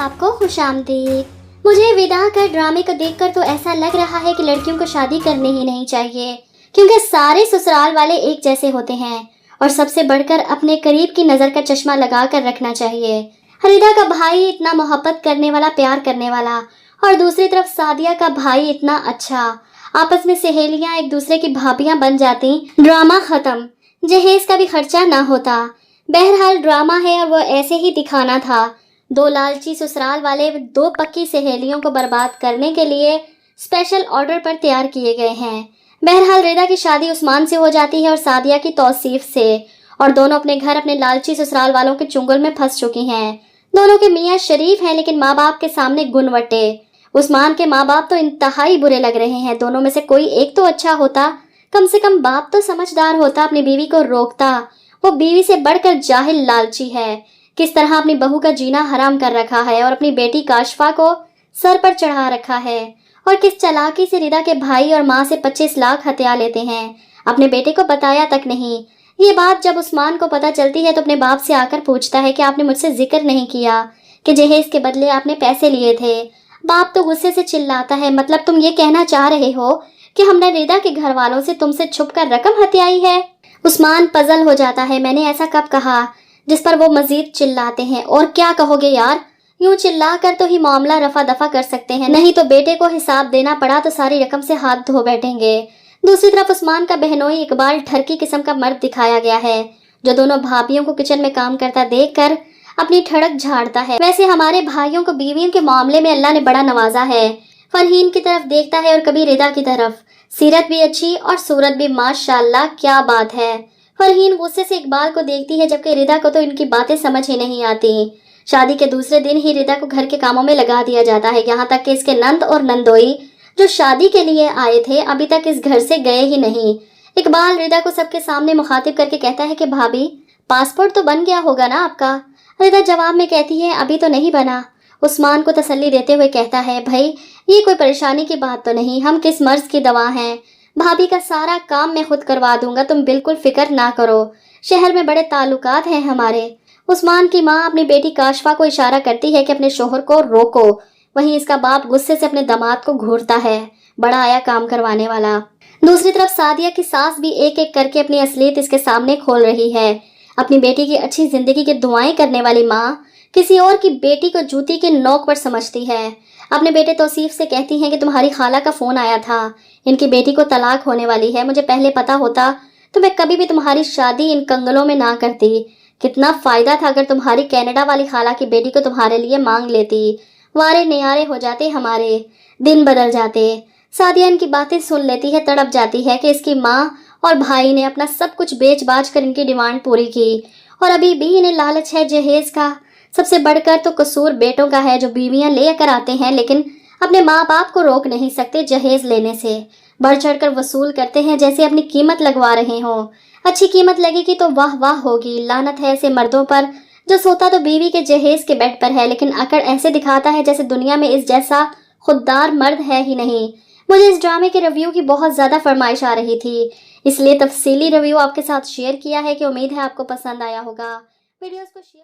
آپ کو خوش آمدید۔ مجھے ودا کر ڈرامے کو دیکھ کر تو ایسا لگ رہا ہے کہ لڑکیوں کو شادی کرنی ہی نہیں چاہیے، کیونکہ سارے سسرال والے ایک جیسے ہوتے ہیں، اور سب سے بڑھ کر اپنے قریب کی نظر کا چشمہ لگا کر رکھنا چاہیے۔ ہریدا کا بھائی اتنا محبت کرنے والا، پیار کرنے والا، اور دوسری طرف سعدیہ کا بھائی اتنا اچھا، آپس میں سہیلیاں ایک دوسرے کی بھابیاں بن جاتی، ڈرامہ ختم، جہیز کا بھی خرچہ نہ ہوتا۔ بہرحال ڈرامہ ہے اور وہ ایسے ہی دکھانا تھا۔ دو لالچی سسرال والے دو پکی سہیلیوں کو برباد کرنے کے لیے اسپیشل آرڈر پر تیار کیے گئے ہیں۔ بہرحال ریدا کی شادی عثمان سے ہو جاتی ہے اور سعدیہ کی توصیف سے، اور دونوں اپنے گھر اپنے لالچی سسرال والوں کے چنگل میں پھنس چکی ہیں۔ دونوں کے میاں شریف ہیں لیکن ماں باپ کے سامنے گنوٹے۔ عثمان کے ماں باپ تو انتہائی برے لگ رہے ہیں۔ دونوں میں سے کوئی ایک تو اچھا ہوتا، کم سے کم باپ تو سمجھدار ہوتا، اپنی بیوی کو روکتا۔ وہ بیوی سے بڑھ کر جاہل لالچی ہے، کس طرح اپنی بہو کا جینا حرام کر رکھا ہے اور اپنی بیٹی کاشفا کو سر پر چڑھا رکھا ہے، اور کس چالاکی سے ریدا کے بھائی اور ماں سے 25 لاکھ ہتھیا لیتے ہیں، اپنے بیٹے کو بتایا تک نہیں۔ یہ بات جب عثمان کو پتہ چلتی ہے تو اپنے باپ سے آ کر پوچھتا ہے کہ آپ نے مجھ سے ذکر نہیں کیا کہ جہیز کے بدلے آپ نے پیسے لیے تھے۔ باپ تو غصے سے چلاتا ہے، مطلب تم یہ کہنا چاہ رہے ہو کہ ہم نے ریدا کے گھر والوں سے تم سے چھپ کر رقم ہتھیائی ہے؟ عثمان پزل ہو جاتا ہے، میں نے ایسا کب کہا؟ جس پر وہ مزید چلاتے ہیں، اور کیا کہو گے یار، یوں چلا کر تو ہی معاملہ رفع دفع کر سکتے ہیں، نہیں تو بیٹے کو حساب دینا پڑا تو ساری رقم سے ہاتھ دھو بیٹھیں گے۔ دوسری طرف عثمان کا بہنوئی اقبال ٹھرکی قسم کا مرد دکھایا گیا ہے، جو دونوں بھابھیوں کو کچن میں کام کرتا دیکھ کر اپنی ٹھڑک جھاڑتا ہے۔ ویسے ہمارے بھائیوں کو بیویوں کے معاملے میں اللہ نے بڑا نوازا ہے۔ فرحین کی طرف دیکھتا ہے اور کبھی ریدا کی طرف۔ سیرت بھی اچھی اور صورت بھی ماشاءاللہ، کیا بات ہے۔ فرحین غصے سے اقبال کو دیکھتی ہے، جبکہ ریدا کو تو ان کی باتیں سمجھ ہی نہیں آتی۔ شادی کے دوسرے دن ہی ریدا کو گھر کے کاموں میں لگا دیا جاتا ہے، یہاں تک کہ اس کے نند اور نندوئی جو شادی کے لیے آئے تھے ابھی تک اس گھر سے گئے ہی نہیں۔ اقبال ریدا کو سب کے سامنے مخاطب کر کے کہتا ہے کہ بھابھی، پاسپورٹ تو بن گیا ہوگا نا آپ کا؟ ریدا جواب میں کہتی ہے ابھی تو نہیں بنا۔ عثمان کو تسلی دیتے ہوئے کہتا ہے بھائی یہ کوئی پریشانی کی بات تو نہیں، ہم کس مرض کی دوا ہیں، بھابھی کا سارا کام میں خود کروا دوں گا، تم بالکل فکر نہ کرو، شہر میں بڑے تعلقات ہیں ہمارے۔ عثمان کی ماں اپنی بیٹی کاشفا کو اشارہ کرتی ہے کہ اپنے شوہر کو روکو، وہیں اس کا باپ غصے سے اپنے داماد کو گھورتا ہے، بڑا آیا کام کروانے والا۔ دوسری طرف سعدیہ کی ساس بھی ایک ایک کر کے اپنی اصلیت اس کے سامنے کھول رہی ہے۔ اپنی بیٹی کی اچھی زندگی کی دعائیں کرنے والی ماں کسی اور کی بیٹی کو جوتی کے نوک پر سمجھتی ہے۔ اپنے بیٹے توصیف سے کہتی ہیں کہ تمہاری خالہ کا فون آیا تھا، ان کی بیٹی کو طلاق ہونے والی ہے، مجھے پہلے پتا ہوتا تو میں کبھی بھی تمہاری شادی ان کنگلوں میں نہ کرتی، کتنا فائدہ تھا اگر تمہاری کینیڈا والی خالہ کی بیٹی کو تمہارے لیے مانگ لیتی، وارے نیارے ہو جاتے، ہمارے دن بدل جاتے۔ سعدیہ ان کی باتیں سن لیتی ہے، تڑپ جاتی ہے کہ اس کی ماں اور بھائی نے اپنا سب کچھ بیچ باچ کر ان کی ڈیمانڈ پوری کی، اور ابھی بھی انہیں لالچ ہے جہیز کا۔ سب سے بڑھ کر تو قصور بیٹوں کا ہے، جو بیویاں لے کر آتے ہیں لیکن اپنے ماں باپ کو روک نہیں سکتے جہیز لینے سے، بڑھ چڑھ کر وصول کرتے ہیں جیسے اپنی قیمت لگوا رہے ہوں۔ اچھی قیمت لگے گی تو واہ واہ ہوگی، لعنت ہے ایسے مردوں پر جو سوتا تو بیوی کے جہیز کے بیڈ پر ہے لیکن اکڑ ایسے دکھاتا ہے جیسے دنیا میں اس جیسا خوددار مرد ہے ہی نہیں۔ مجھے اس ڈرامے کے ریویو کی بہت زیادہ فرمائش آ رہی تھی، اس لیے تفصیلی ریویو آپ کے ساتھ شیئر کیا ہے کہ امید ہے آپ کو پسند آیا ہوگا۔ ویڈیوز کو شیئر